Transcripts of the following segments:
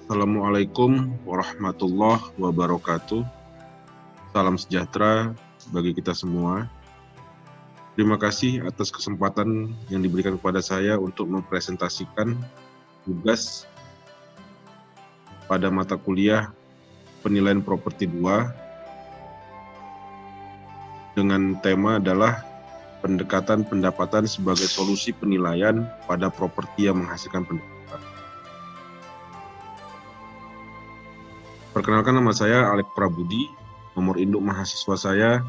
Assalamualaikum warahmatullahi wabarakatuh. Salam sejahtera bagi kita semua. Terima kasih atas kesempatan yang diberikan kepada saya untuk mempresentasikan tugas pada mata kuliah Penilaian Properti 2 dengan tema adalah pendekatan pendapatan sebagai solusi penilaian pada properti yang menghasilkan pendapatan. Perkenalkan, nama saya Alek Prabudi, nomor induk mahasiswa saya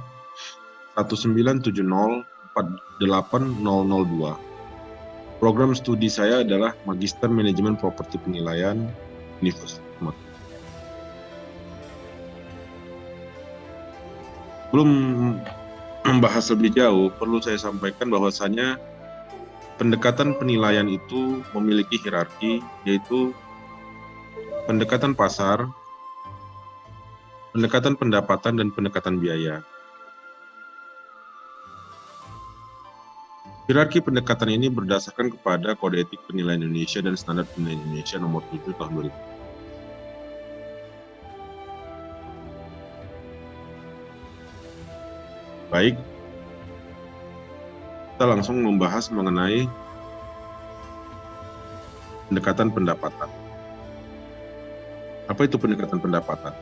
197048002. Program studi saya adalah Magister Manajemen Properti Penilaian Universitas Sumatera. Sebelum membahas lebih jauh, perlu saya sampaikan bahwasanya pendekatan penilaian itu memiliki hierarki, yaitu pendekatan pasar, pendekatan pendapatan, dan pendekatan biaya. Hierarki pendekatan ini berdasarkan kepada Kode Etik Penilaian Indonesia dan Standar Penilaian Indonesia nomor 7 tahun 2000. Baik, kita langsung membahas mengenai pendekatan pendapatan. Apa itu pendekatan pendapatan?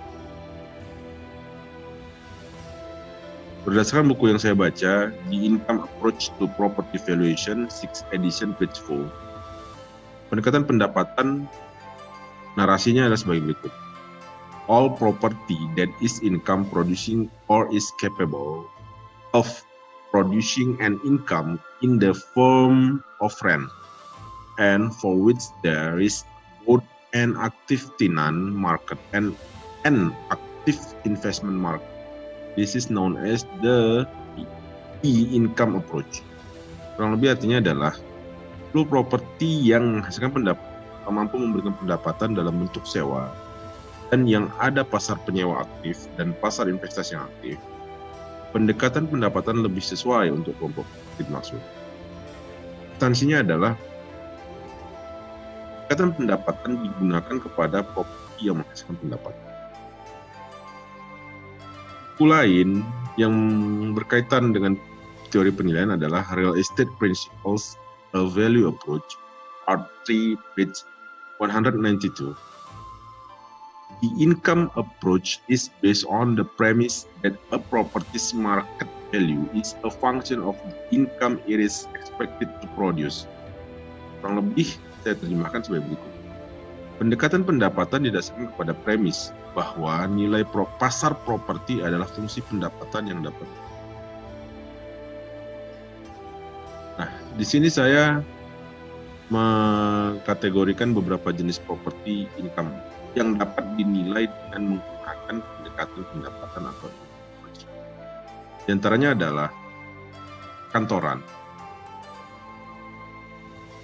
Berdasarkan buku yang saya baca, The Income Approach to Property Valuation, 6th edition, page 4, pendekatan pendapatan narasinya adalah sebagai berikut. All property that is income producing or is capable of producing an income in the form of rent, and for which there is both an active tenant market and an active investment market. This is known as the income approach. Kurang lebih artinya adalah seluruh properti yang menghasilkan pendapatan, mampu memberikan pendapatan dalam bentuk sewa, dan yang ada pasar penyewa aktif dan pasar investasi yang aktif, pendekatan pendapatan lebih sesuai untuk kelompok dimaksud. Substansinya adalah pendekatan pendapatan digunakan kepada properti yang menghasilkan pendapatan. Buku lain yang berkaitan dengan teori penilaian adalah Real Estate Principles, a Value Approach, Part 3, page 192. The income approach is based on the premise that a property's market value is a function of the income it is expected to produce. Kurang lebih saya terjemahkan sebagai berikut. Pendekatan pendapatan didasarkan kepada premis bahwa nilai pasar properti adalah fungsi pendapatan yang dapat. Nah, di sini saya mengkategorikan beberapa jenis properti income yang dapat dinilai dengan menggunakan pendekatan pendapatan atau approach. Di antaranya adalah kantoran.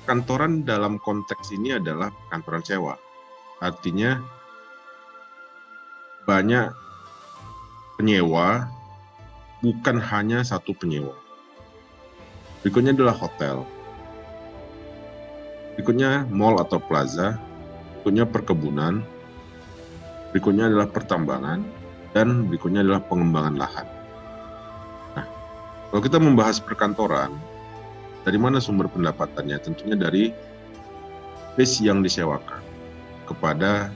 Kantoran dalam konteks ini adalah kantoran sewa. Artinya banyak penyewa, bukan hanya satu penyewa. Berikutnya adalah hotel. Berikutnya mall atau plaza. Berikutnya perkebunan. Berikutnya adalah pertambangan. Dan berikutnya adalah pengembangan lahan. Nah, kalau kita membahas perkantoran, dari mana sumber pendapatannya? Tentunya dari space yang disewakan kepada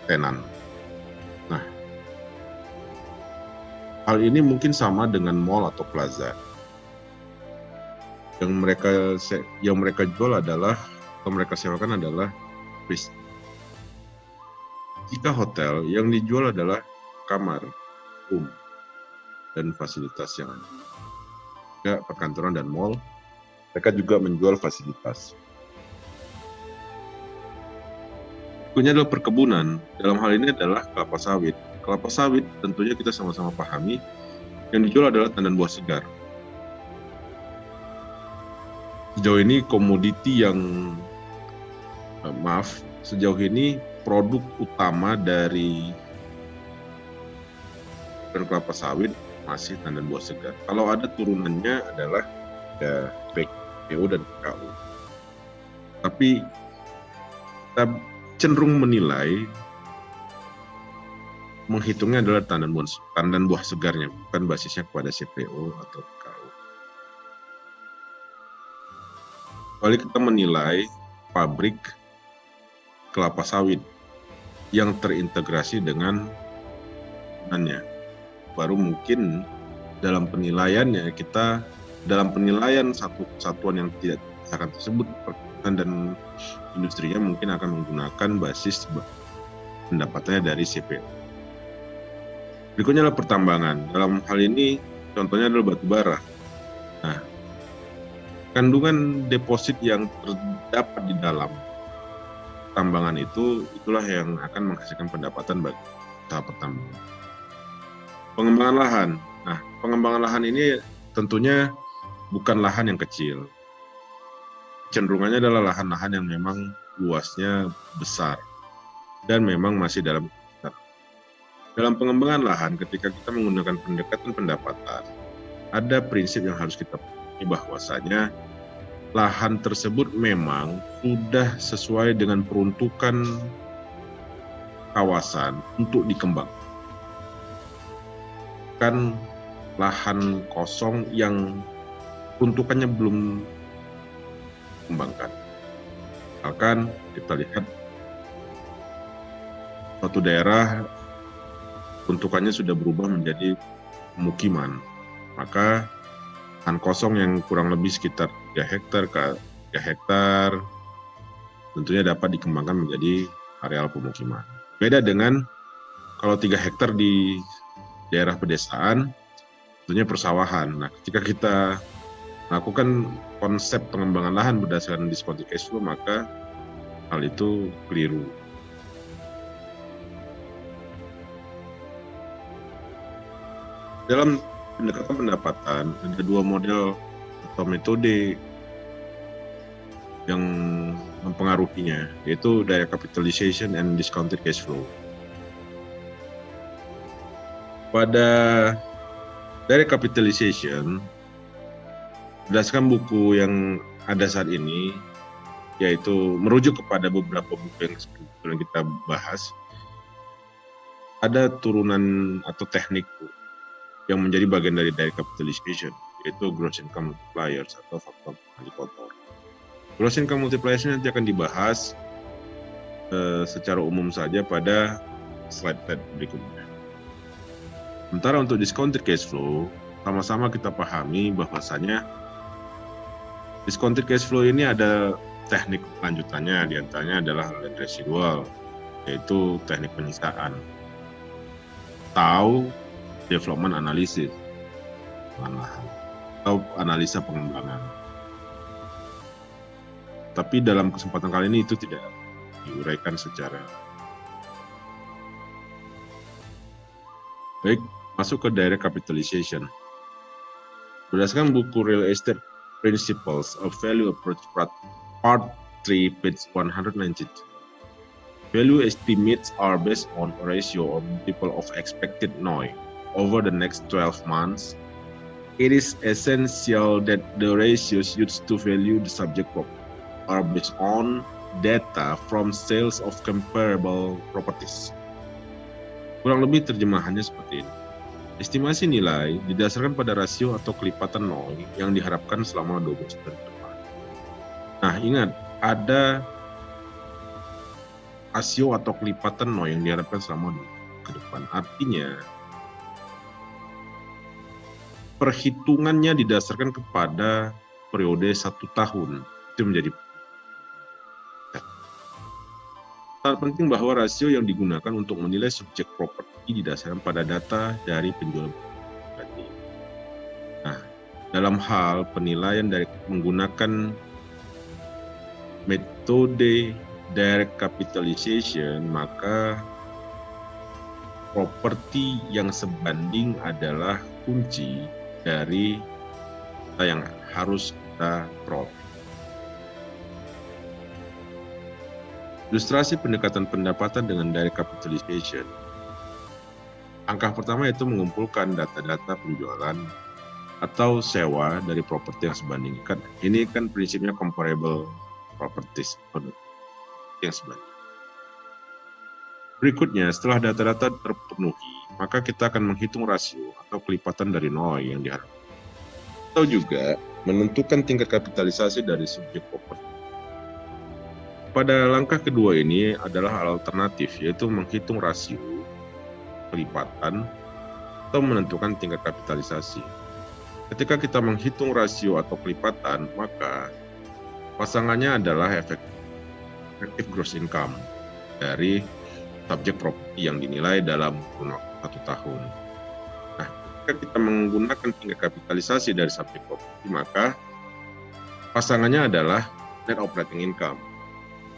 tenan. Nah, hal ini mungkin sama dengan mall atau plaza. Yang mereka jual adalah, atau mereka sewakan adalah space. Jika hotel, yang dijual adalah kamar, room, dan fasilitas yang ada. Juga perkantoran dan mall, mereka juga menjual fasilitas. Berikutnya adalah perkebunan. Dalam hal ini adalah kelapa sawit. Kelapa sawit tentunya kita sama-sama pahami, yang dijual adalah tandan buah segar. Sejauh ini komoditi yang, sejauh ini produk utama dari kelapa sawit masih tandan buah segar. Kalau ada turunannya adalah PO dan PKU. Tapi kita cenderung menilai menghitungnya adalah tandan buah segarnya, bukan basisnya kepada CPO atau KU. Kali kita menilai pabrik kelapa sawit yang terintegrasi dengan bangunannya, baru mungkin dalam penilaiannya dalam penilaian satu kesatuan yang tidak akan tersebut perkebunan dan industrinya mungkin akan menggunakan basis pendapatannya dari CPO. Berikutnya adalah pertambangan. Dalam hal ini contohnya adalah batu bara. Nah, kandungan deposit yang terdapat di dalam tambangan itulah yang akan menghasilkan pendapatan bagi usaha pertambangan. Pengembangan lahan. Nah, pengembangan lahan ini tentunya bukan lahan yang kecil. Cenderungannya adalah lahan-lahan yang memang luasnya besar dan memang masih dalam pengembangan lahan. Ketika kita menggunakan pendekatan pendapatan, ada prinsip yang harus kita pahami bahwasanya lahan tersebut memang sudah sesuai dengan peruntukan kawasan untuk dikembangkan. Kan lahan kosong yang peruntukannya belum dikembangkan. Misalkan kita lihat suatu daerah peruntukannya sudah berubah menjadi pemukiman, maka lahan kosong yang kurang lebih sekitar 3 hektar ke 3 hektar tentunya dapat dikembangkan menjadi areal pemukiman. Beda dengan kalau 3 hektar di daerah pedesaan, tentunya persawahan. Nah, ketika kita melakukan konsep pengembangan lahan berdasarkan discounted cash flow, maka hal itu keliru. Dalam pendekatan pendapatan, ada 2 model atau metode yang mempengaruhinya, yaitu direct capitalization and discounted cash flow. Pada direct capitalization, berdasarkan buku yang ada saat ini, yaitu merujuk kepada beberapa buku yang kita bahas, ada turunan atau teknik yang menjadi bagian dari direct capitalization, yaitu gross income multipliers atau faktor multiplier. Gross income multipliers nanti akan dibahas secara umum saja pada slide berikutnya. Sementara untuk discounted cash flow, sama-sama kita pahami bahwasanya discounted cash flow ini ada teknik lanjutannya, diantaranya adalah land residual, yaitu teknik penyisaan, atau development analysis, atau analisa pengembangan. Tapi dalam kesempatan kali ini itu tidak diuraikan secara baik. Masuk ke direct capitalization. Berdasarkan buku Real Estate Principles of Value Approach Part 3, page 192, value estimates are based on a ratio or multiple of expected NOI over the next 12 months. It is essential that the ratios used to value the subject property are based on data from sales of comparable properties. Kurang lebih terjemahannya seperti ini. Estimasi nilai didasarkan pada rasio atau kelipatan NOI yang diharapkan selama 12 bulan ke depan. Nah, ingat, ada rasio atau kelipatan NOI yang diharapkan selama 12 bulan ke depan. Artinya, perhitungannya didasarkan kepada periode 1 tahun. Itu menjadi sangat penting bahwa rasio yang digunakan untuk menilai subjek properti didasarkan pada data dari penjualan properti. Nah, dalam hal penilaian dari menggunakan metode direct capitalization, maka properti yang sebanding adalah kunci dari yang harus kita peroleh. Ilustrasi pendekatan pendapatan dengan direct capitalization. Langkah pertama yaitu mengumpulkan data-data penjualan atau sewa dari properti yang sebanding. Ini kan prinsipnya comparable properties yang sebanding. Berikutnya, setelah data-data terpenuhi, maka kita akan menghitung rasio atau kelipatan dari NOI yang diharapkan. Atau juga menentukan tingkat kapitalisasi dari subjek properti. Pada langkah kedua ini adalah alternatif, yaitu menghitung rasio, kelipatan, atau menentukan tingkat kapitalisasi. Ketika kita menghitung rasio atau kelipatan, maka pasangannya adalah efektif gross income dari subjek properti yang dinilai dalam kurun waktu 1 tahun. Nah, ketika kita menggunakan tingkat kapitalisasi dari subjek properti, maka pasangannya adalah net operating income,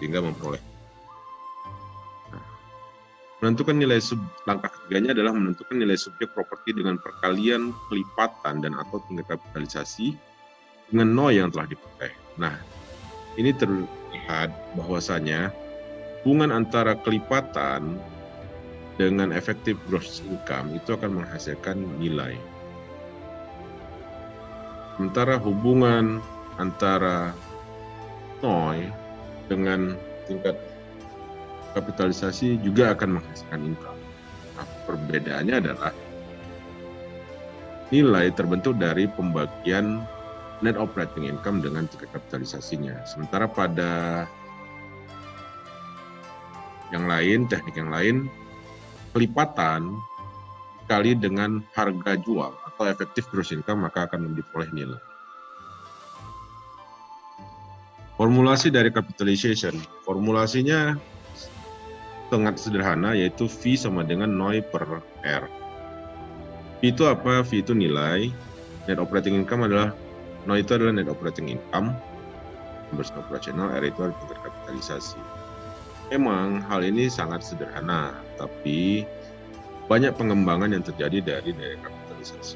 sehingga memperoleh. Menentukan nilai langkah ketiganya adalah menentukan nilai subjek properti dengan perkalian kelipatan dan atau tingkat kapitalisasi dengan NOI yang telah diperoleh. Nah, ini terlihat bahwasanya hubungan antara kelipatan dengan efektif gross income itu akan menghasilkan nilai. Sementara hubungan antara NOI dengan tingkat kapitalisasi juga akan menghasilkan income. Nah, perbedaannya adalah nilai terbentuk dari pembagian net operating income dengan tingkat kapitalisasinya. Sementara pada yang lain, teknik yang lain, kelipatan dikali dengan harga jual atau efektif gross income, maka akan diperoleh nilai. Formulasi dari capitalization, formulasinya sangat sederhana, yaitu V sama dengan NOI per R. V itu apa? V itu nilai, net operating income adalah, NOI itu adalah net operating income, bersama operasional, R itu adalah tingkat kapitalisasi. Memang hal ini sangat sederhana, tapi banyak pengembangan yang terjadi dari kapitalisasi.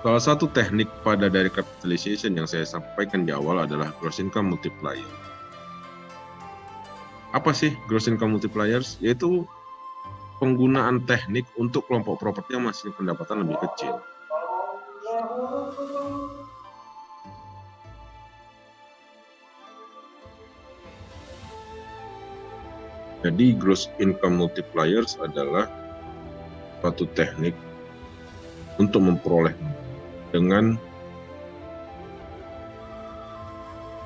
Salah satu teknik pada dari capitalization yang saya sampaikan di awal adalah gross income multiplier. Apa sih gross income multipliers? Yaitu penggunaan teknik untuk kelompok properti yang masih pendapatan lebih kecil. Jadi gross income multipliers adalah suatu teknik untuk memperoleh dengan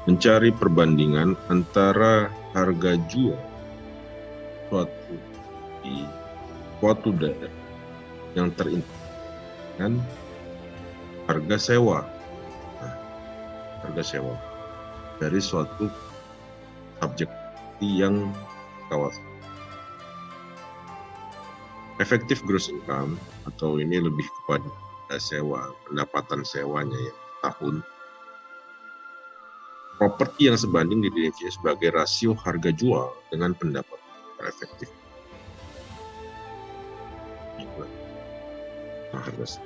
mencari perbandingan antara harga jual suatu di suatu daerah yang terintegrasi dengan harga sewa. Nah, harga sewa dari suatu subjek yang kawasan. Efektif gross income atau ini lebih kepada sewa, pendapatan sewanya ya tahun. Properti yang sebanding didefinisikan sebagai rasio harga jual dengan pendapatan efektif. Nah, harga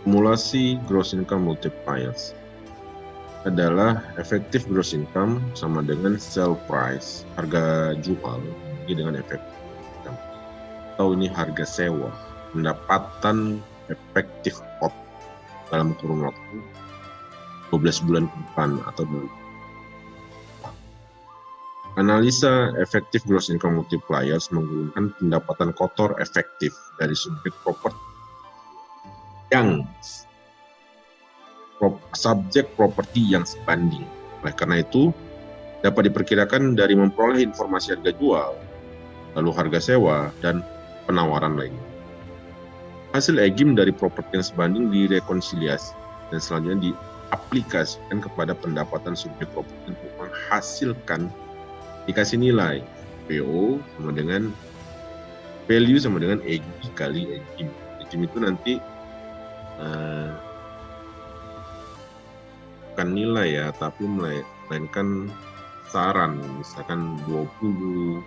formulasi gross income multipliers adalah efektif gross income sama dengan sell price, harga jual, ini dengan efektif income. Atau ini harga sewa, pendapatan efektif dalam kurun waktu 12 bulan ke depan atau analisa efektif gross income multipliers menggunakan pendapatan kotor efektif dari subjek properti yang subjek properti yang sebanding. Oleh karena itu, dapat diperkirakan dari memperoleh informasi harga jual, lalu harga sewa, dan penawaran lainnya. Hasil EGIM dari properti yang sebanding direkonsiliasi dan selanjutnya diaplikasikan kepada pendapatan subjek properti untuk menghasilkan dikasih nilai PO sama dengan value sama dengan EGI kali EGIM. EGIM itu nanti bukan nilai ya, tapi melainkan saran, misalkan 20,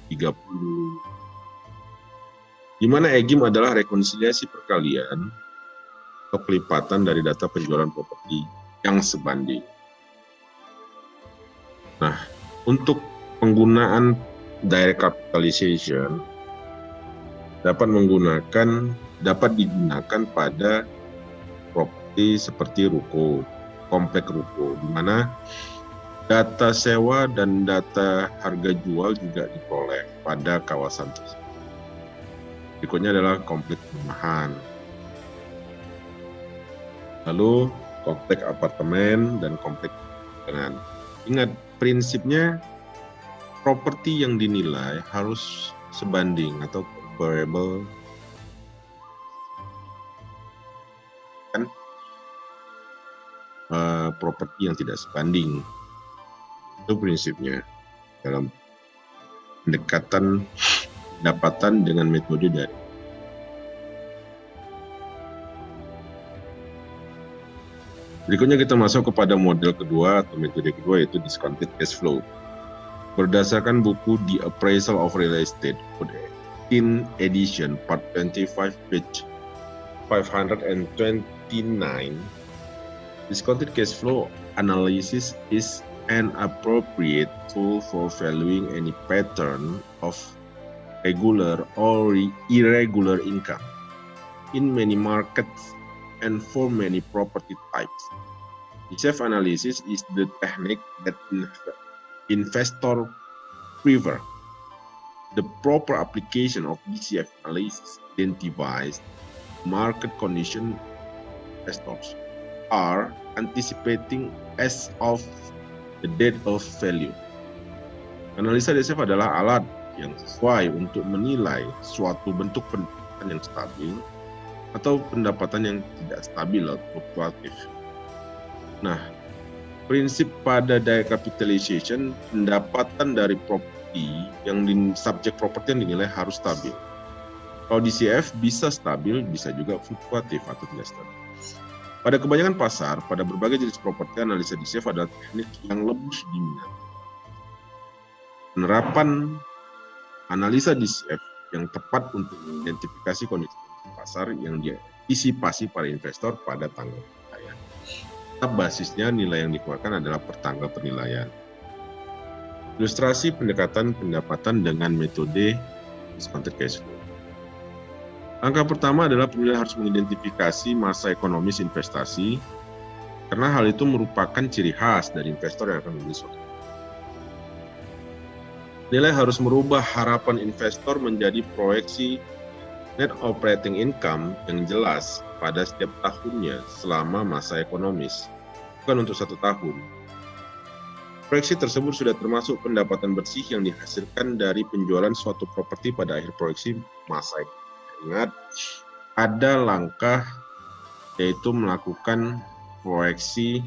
30. Di mana EGIM adalah rekonsiliasi perkalian atau kelipatan dari data penjualan properti yang sebanding. Nah, untuk penggunaan direct capitalization dapat digunakan pada properti seperti ruko, komplek ruko, di mana data sewa dan data harga jual juga diperoleh pada kawasan tersebut. Berikutnya adalah komplek perumahan. Lalu komplek apartemen dan komplek perumahan. Ingat, prinsipnya properti yang dinilai harus sebanding atau comparable kan properti yang tidak sebanding. Itu prinsipnya dalam pendekatan pendapatan dengan metode dari. Berikutnya kita masuk kepada model kedua atau metode kedua, yaitu discounted cash flow. Berdasarkan buku The Appraisal of Real Estate, 18 edition, part 25, page 529, discounted cash flow analysis is an appropriate tool for valuing any pattern of regular or irregular income in many markets and for many property types. DCF analysis is the technique that investor prefer. The proper application of DCF analysis identifies market condition investors are anticipating as of the date of value. Analisa DCF adalah alat yang sesuai untuk menilai suatu bentuk pendapatan yang stabil atau pendapatan yang tidak stabil atau fluktuatif. Nah, prinsip pada direct capitalization, pendapatan dari properti yang subjek properti yang dinilai harus stabil. Kalau DCF bisa stabil, bisa juga fluktuatif atau tidak stabil. Pada kebanyakan pasar, pada berbagai jenis properti, analisa DCF adalah teknik yang lebih diminati. Penerapan analisa DCF yang tepat untuk mengidentifikasi kondisi pasar yang diantisipasi para investor pada tanggal penilaian. Basisnya nilai yang dikeluarkan adalah per tanggal penilaian. Ilustrasi pendekatan pendapatan dengan metode discounted cash flow. Langkah pertama adalah penilai harus mengidentifikasi masa ekonomis investasi, karena hal itu merupakan ciri khas dari investor yang akan membeli suatu. Nilai harus merubah harapan investor menjadi proyeksi net operating income yang jelas pada setiap tahunnya selama masa ekonomis, bukan untuk 1 tahun. Proyeksi tersebut sudah termasuk pendapatan bersih yang dihasilkan dari penjualan suatu properti pada akhir proyeksi masa ekonomi. Ingat, ada langkah yaitu melakukan proyeksi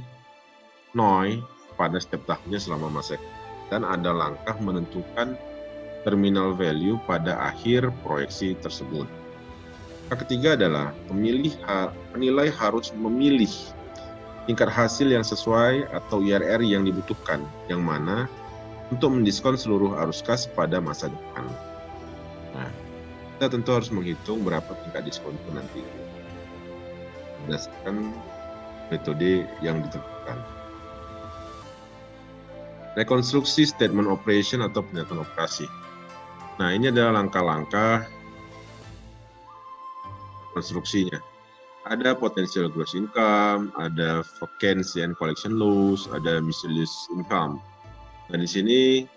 NOI pada setiap tahunnya selama masa ekonomi. Dan ada langkah menentukan terminal value pada akhir proyeksi tersebut. Yang ketiga adalah penilai harus memilih tingkat hasil yang sesuai atau IRR yang dibutuhkan, yang mana untuk mendiskon seluruh arus kas pada masa depan. Nah, kita tentu harus menghitung berapa tingkat diskon itu nanti berdasarkan metode yang ditentukan. Rekonstruksi statement operation atau pernyataan operasi. Nah, ini adalah langkah-langkah konstruksinya. Ada potential gross income, ada vacancy and collection loss, ada miscellaneous income. Nah, di sini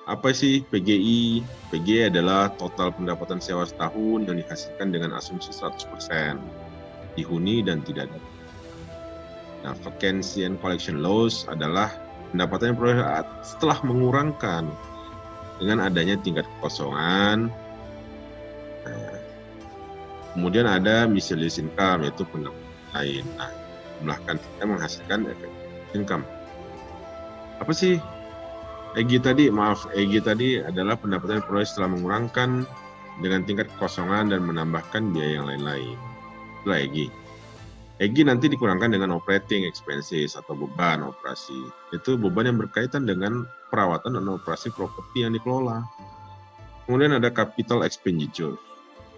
apa sih PGI? PGI adalah total pendapatan sewa setahun yang dihasilkan dengan asumsi 100%, dihuni dan tidak ada. Nah, vacancy and collection loss adalah pendapatan yang peroleh setelah mengurangkan dengan adanya tingkat kekosongan. Kemudian ada miscellaneous income, yaitu pendapatan lain. Nah, jumlahkan kita menghasilkan efektif income. Apa sih EGI tadi? EGI tadi adalah pendapatan yang peroleh setelah mengurangkan dengan tingkat kekosongan dan menambahkan biaya yang lain-lain. Itulah EGI. EGI nanti dikurangkan dengan operating expenses atau beban operasi. Itu beban yang berkaitan dengan perawatan dan operasi properti yang dikelola. Kemudian ada capital expenditure.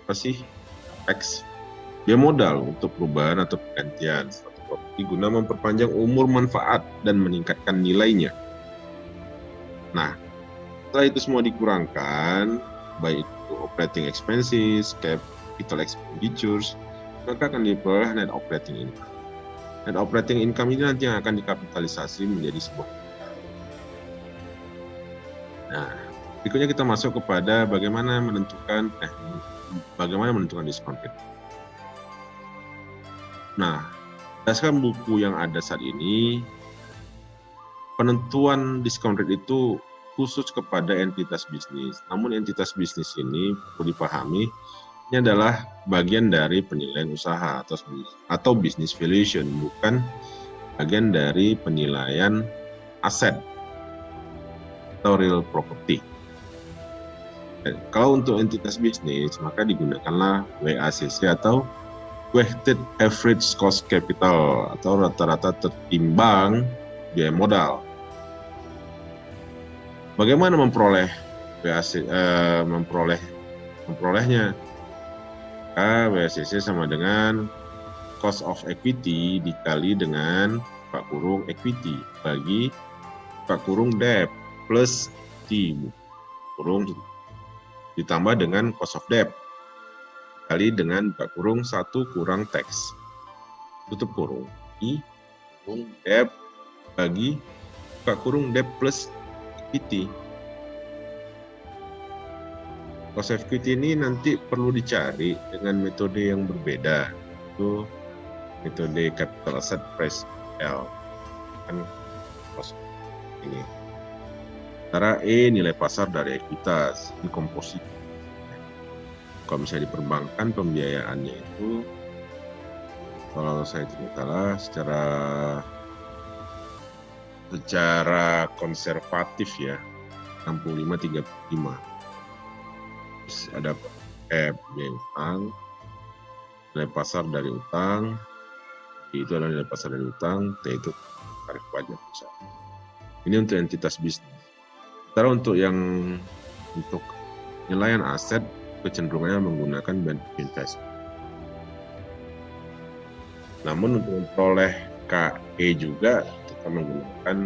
Apa sih? Capex. Dia modal untuk perubahan atau penggantian suatu properti guna memperpanjang umur manfaat dan meningkatkan nilainya. Nah, Setelah itu semua dikurangkan, baik itu operating expenses, capital expenditures, maka akan diperoleh net operating income. Net operating income ini nanti yang akan dikapitalisasi menjadi sebuah. Nah, berikutnya kita masuk kepada bagaimana menentukan discount rate. Nah, berdasarkan buku yang ada saat ini, penentuan discount rate itu khusus kepada entitas bisnis. Namun entitas bisnis ini perlu dipahami, ini adalah bagian dari penilaian usaha atau business valuation, bukan bagian dari penilaian aset atau real property. Kalau untuk entitas bisnis, maka digunakanlah WACC atau Weighted Average Cost Capital atau rata-rata tertimbang biaya modal. Bagaimana memperolehnya? WACC sama dengan cost of equity dikali dengan equity bagi debt plus T ditambah dengan cost of debt dikali dengan 1 kurang tax tutup kurung I debt bagi debt plus equity. Cost of equity ini nanti perlu dicari dengan metode yang berbeda, itu metode capital asset price L kan cost ini. Sementara E nilai pasar dari ekuitas, ini komposisi. Kalau misalnya diperbankan pembiayaannya itu, kalau saya tidak salah, secara konservatif ya 65-35. Terus ada biaya utang, nilai pasar dari utang, itu adalah nilai pasar dari utang, T itu tarif pajak. Ini untuk entitas bisnis. Sementara untuk penilaian aset kecenderungannya menggunakan benefit investment. Namun untuk memperoleh KE juga kita menggunakan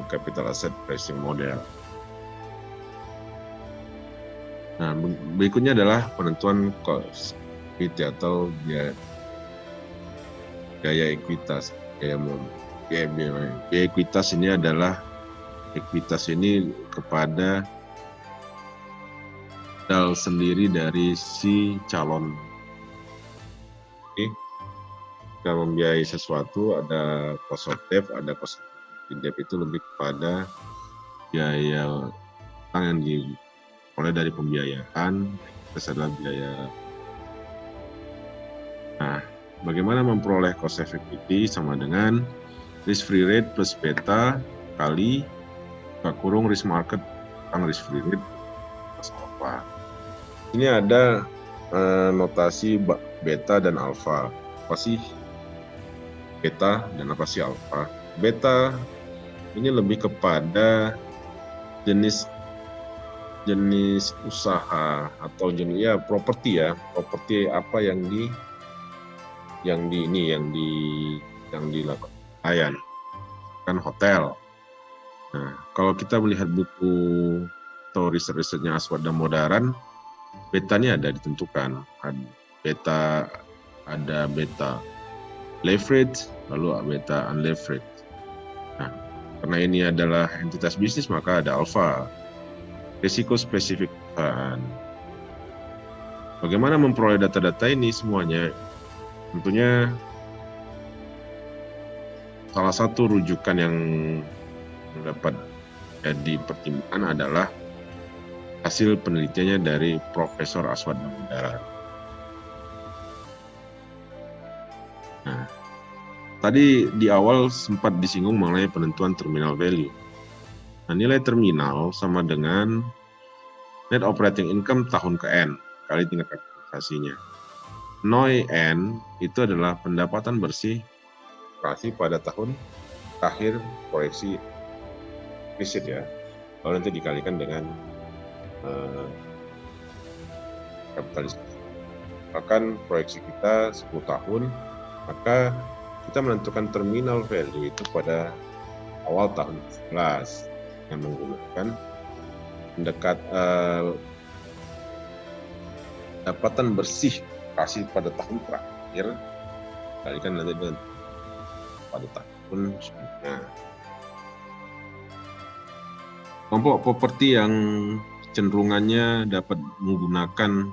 capital asset pricing model. Nah, berikutnya adalah penentuan cost equity atau biaya ekuitas. Biaya ekuitas ini adalah ekuitas ini kepada modal sendiri dari si calon. Jika membiayai sesuatu, ada cost of debt, ada cost of debt itu lebih kepada biaya utang yang diperoleh dari pembiayaan, terus adalah biaya. Nah, bagaimana memperoleh cost of equity sama dengan risk free rate plus beta kali risk market risk free rate plus alpha. Ini ada notasi beta dan alpha. Apa sih beta dan apa sih alpha? Beta ini lebih kepada jenis usaha atau jenis properti apa yang dilakukan kan hotel. Nah, kalau kita melihat buku atau riset-risetnya Aswad dan Modaran, beta ini ada ditentukan. Ada beta leverage, lalu beta unleverage. Nah, karena ini adalah entitas bisnis, maka ada alpha, risiko spesifik. Bagaimana memperoleh data-data ini semuanya? Tentunya salah satu rujukan yang dapat jadi pertimbangan adalah hasil penelitiannya dari Profesor Aswad dan Modaran. Nah, tadi di awal sempat disinggung mengenai penentuan terminal value. Nah, nilai terminal sama dengan net operating income tahun ke N kali tingkat kapitalisasinya. NOI N itu adalah pendapatan bersih operasi pada tahun akhir proyeksi riset ya. Lalu nanti dikalikan dengan kapitalisasi. Bahkan proyeksi kita 10 tahun, maka kita menentukan terminal value itu pada awal tahun 2011. yang menggunakan pendapatan bersih operasi pada tahun terakhir kalikan nanti dengan pada tahun sebelumnya. Kelompok properti yang cenderungannya dapat menggunakan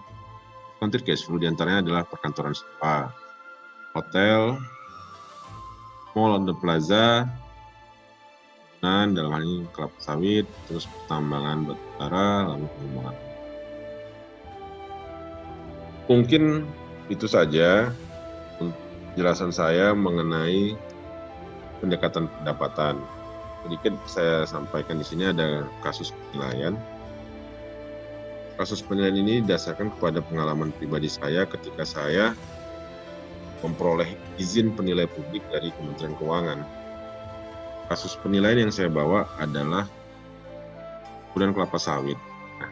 discounted cash flow diantaranya adalah perkantoran sewa, hotel, mall dan plaza, dan dalam hal ini kelapa sawit, terus pertambangan batubara, lalu pengembangan. Mungkin itu saja penjelasan saya mengenai pendekatan pendapatan. Sedikit saya sampaikan di sini ada kasus penilaian. Kasus penilaian ini didasarkan kepada pengalaman pribadi saya ketika saya memperoleh izin penilai publik dari Kementerian Keuangan. Kasus penilaian yang saya bawa adalah perkebunan kelapa sawit. Nah,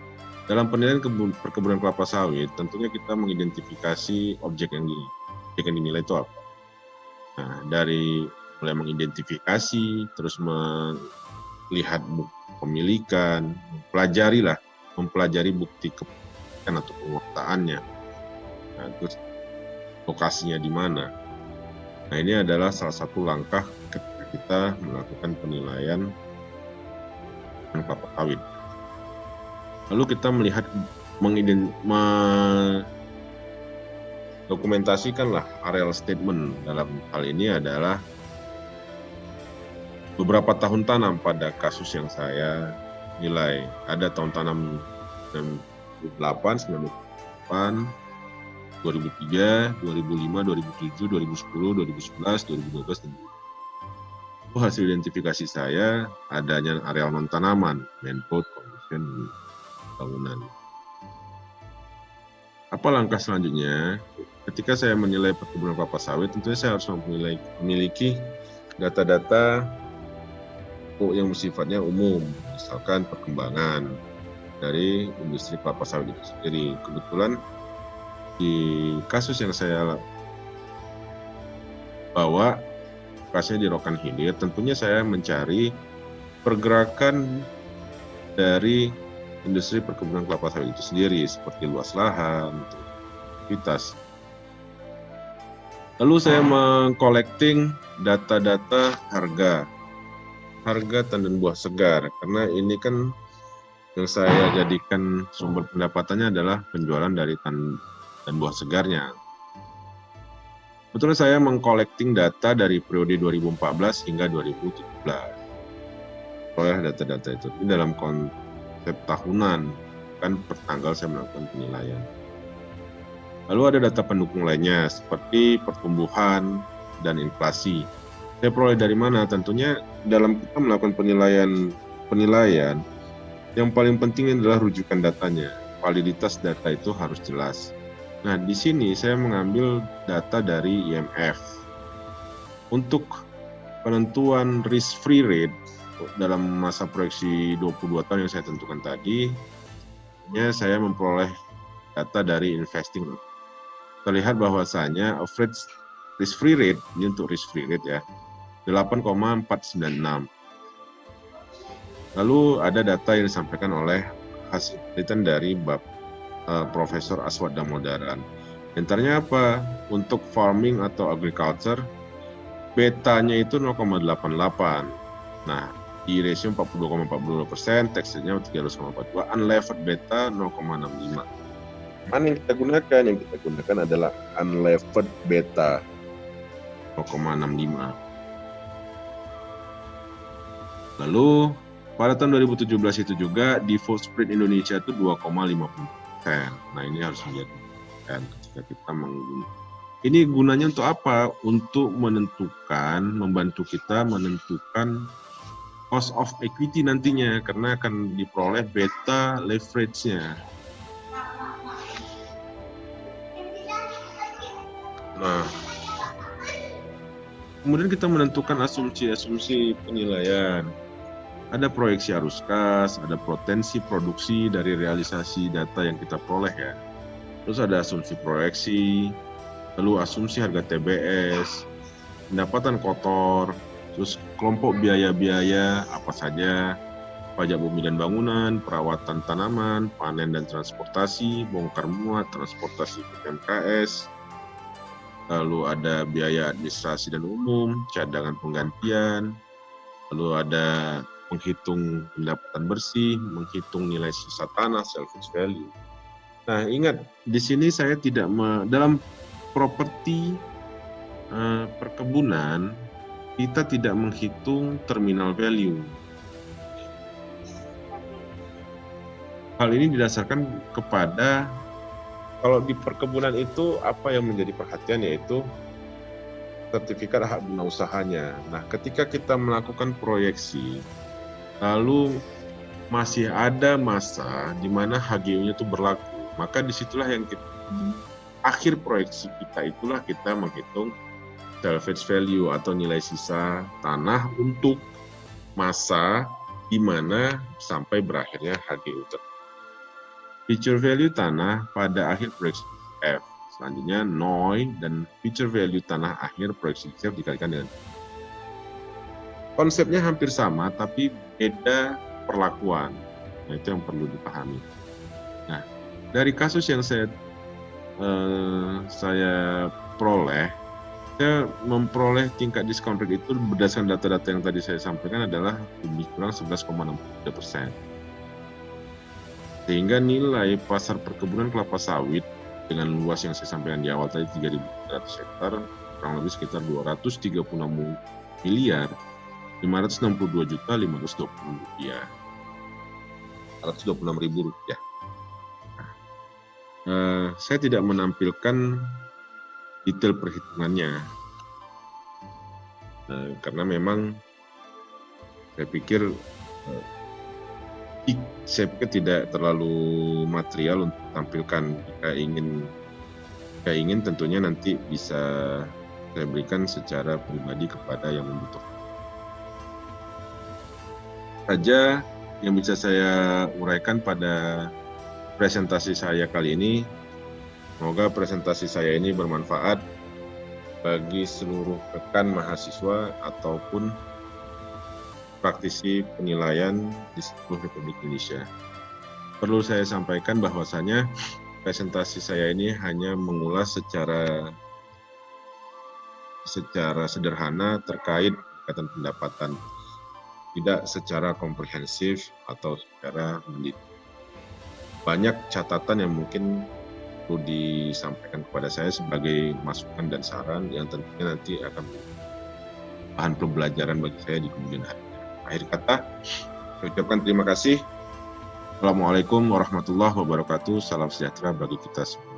dalam penilaian perkebunan kelapa sawit, tentunya kita mengidentifikasi objek yang dinilai itu apa. Nah, dari mulai mengidentifikasi, terus melihat bukti pemilikan, mempelajari bukti kepemilikan atau penguasaan-nya. Nah, terus lokasinya di mana. Nah, ini adalah salah satu langkah ketika kita melakukan penilaian kelapa sawit. Lalu kita melihat dokumentasikanlah areal statement. Dalam hal ini adalah beberapa tahun tanam pada kasus yang saya nilai. Ada tahun tanam 98, 98, 2003, 2005, 2007, 2010, 2011, 2012, dan hasil identifikasi saya adanya areal non-tanaman, mangrove, condition, bangunan. Apa langkah selanjutnya? Ketika saya menilai perkebunan kelapa sawit, tentunya saya harus memiliki data-data yang bersifatnya umum, misalkan perkembangan dari industri kelapa sawit itu sendiri. Kebetulan di kasus yang saya bawa, kasusnya di Rokan Hilir, tentunya saya mencari pergerakan dari industri perkebunan kelapa sawit itu sendiri, seperti luas lahan, aktivitas. Lalu saya mengcollecting data-data harga tandan buah segar, karena ini kan yang saya jadikan sumber pendapatannya adalah penjualan dari tandan buah segarnya. Betul, saya mengcollecting data dari periode 2014 hingga 2017. Oleh data-data itu ini dalam konsep tahunan, kan per tanggal saya melakukan penilaian. Lalu ada data pendukung lainnya seperti pertumbuhan dan inflasi. Saya peroleh dari mana? Tentunya dalam kita melakukan penilaian, yang paling penting adalah rujukan datanya. Validitas data itu harus jelas. Nah, di sini saya mengambil data dari IMF. Untuk penentuan risk-free rate dalam masa proyeksi 22 tahun yang saya tentukan tadi, saya memperoleh data dari investing. Terlihat bahwasanya average risk-free rate, ini untuk risk-free rate ya, 8,496. Lalu ada data yang disampaikan oleh hasil penelitian dari Profesor Aswad Damodaran. Antaranya apa? Untuk farming atau agriculture, betanya itu 0,88. Nah, di ratio 42,42%, teksturnya 342, unlevered beta 0,65. Mana yang kita gunakan? Yang kita gunakan adalah unlevered beta 0,65. Lalu pada tahun 2017 itu juga default spread Indonesia itu 2,50%. Nah, ini harus menjadi ketika kita menggunakan. Ini gunanya untuk apa? Untuk membantu kita menentukan cost of equity nantinya, karena akan diperoleh beta leverage-nya. Nah, kemudian kita menentukan asumsi-asumsi penilaian. Ada proyeksi arus kas, ada potensi produksi dari realisasi data yang kita peroleh ya. Terus ada asumsi proyeksi, lalu asumsi harga TBS, pendapatan kotor, terus kelompok biaya-biaya apa saja, pajak bumi dan bangunan, perawatan tanaman, panen dan transportasi, bongkar muat, transportasi PMKS, lalu ada biaya administrasi dan umum, cadangan penggantian, lalu ada menghitung pendapatan bersih, menghitung nilai sisa tanah, salvage value. Nah, ingat, di sini saya tidak dalam properti perkebunan, kita tidak menghitung terminal value. Hal ini didasarkan kepada, kalau di perkebunan itu apa yang menjadi perhatian yaitu sertifikat hak guna usahanya. Nah, ketika kita melakukan proyeksi, lalu masih ada masa di mana HGU-nya itu berlaku, maka disitulah yang kita, akhir proyeksi kita itulah kita menghitung salvage value atau nilai sisa tanah untuk masa di mana sampai berakhirnya HGU tersebut. Future value tanah pada akhir proyeksi F. Selanjutnya NOI dan future value tanah akhir proyeksi F dikalikan dengan. Konsepnya hampir sama tapi beda perlakuan. Nah, itu yang perlu dipahami. Nah, dari kasus yang saya peroleh, saya memperoleh tingkat diskon rate itu berdasarkan data-data yang tadi saya sampaikan adalah lebih kurang 11,63%. Sehingga nilai pasar perkebunan kelapa sawit dengan luas yang saya sampaikan di awal tadi 3.300 hektar, kurang lebih sekitar 236 miliar 562 juta 526 rupiah. 126.000 rupiah. Saya tidak menampilkan detail perhitungannya karena memang saya pikir tidak terlalu material untuk tampilkan. Jika ingin tentunya nanti bisa saya berikan secara pribadi kepada yang membutuhkan. Saja yang bisa saya uraikan pada presentasi saya kali ini. Semoga presentasi saya ini bermanfaat bagi seluruh rekan mahasiswa ataupun praktisi penilaian di seluruh Republik Indonesia. Perlu saya sampaikan bahwasanya presentasi saya ini hanya mengulas secara sederhana terkait peningkatan pendapatan, tidak secara komprehensif atau secara mendidik. Banyak catatan yang mungkin perlu disampaikan kepada saya sebagai masukan dan saran yang tentunya nanti akan bahan pembelajaran bagi saya di kemudian hari. Akhir kata, saya ucapkan terima kasih. Assalamualaikum warahmatullahi wabarakatuh. Salam sejahtera bagi kita semua.